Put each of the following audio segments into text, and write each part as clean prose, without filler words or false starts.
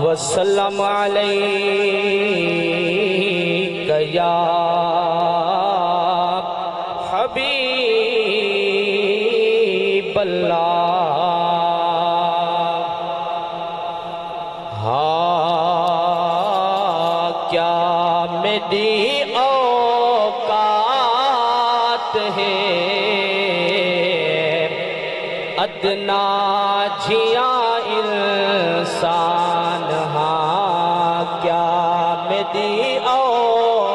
وسلم علیک یا حبیب اللہ۔ ہاں کیا میری اوقات ہے، ادنا جھیاں انسان، ہاں کیا میری اوقات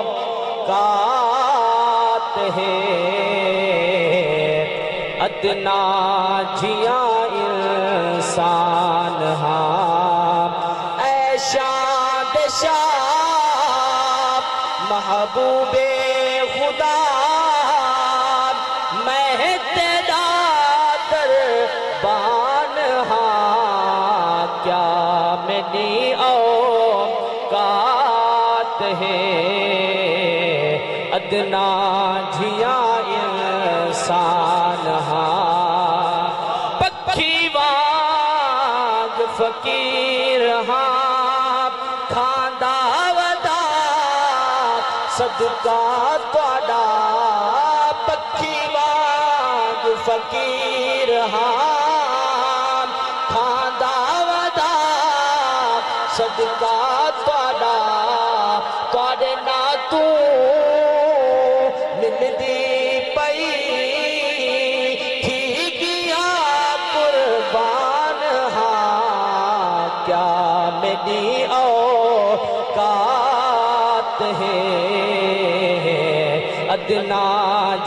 ہے، ادنا جھیاں انسان، ہاں اے شاد شاہ محبوب خدا، میں تیرا دربان، ہاں کیا میری اوقات ہے، ادنا جھیاں انسان، ہاں پکھی واگ فقیر، ہاں کھاندا ودا صدقہ تہاڈا، پکھی واگ فقیر، ہاں کھاندا ودا صدقہ تہاڈا، تہاڈے نال تو ملدی پئی تھی گیا قربان، ہاں کیا میری اوقات ہے، ادنا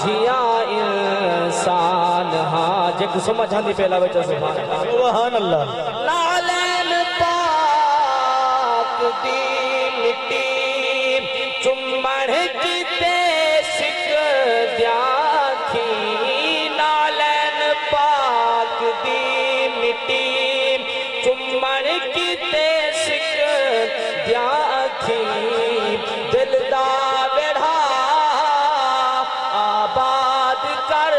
جھیاں انسان، ہاں جے کو سمجھ آندی پہلا بچہ سبحان اللہ، سبحان اللہ۔ نالین پاک دی مٹی چمڑ کیتے سکھ دیاں تھی، نالین پاک دی مٹی چمڑ کیتے سکھ دیاں تھی، دل دا ویڑھا آباد کر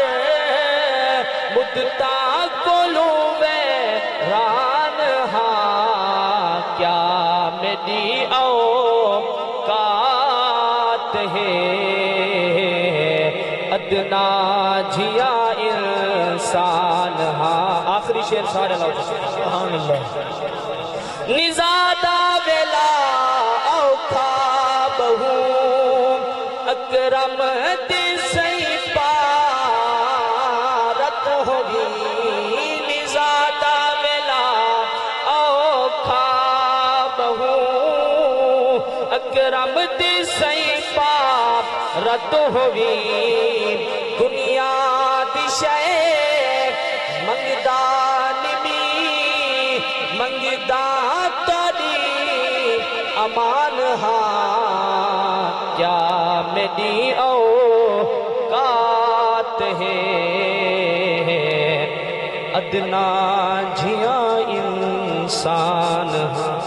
مدتاں کولوں ویران، ہاں کیا میری اوقات ہے، ادنا جھیاں انسان، ہاں آخری شعر سارے لوگ سبحان اللہ۔ نزادہ ویلا اوکھا بہو اکرم دی سی پارت ہوگی، نزادہ ویلا اوکھا بہو اکرم دی سی پارت ہوگی، دنیا دی شے منگدا نمی منگدا تاری امان، ہاں کیا میری اوقات ہے، ادنا جھیاں انسان، ہاں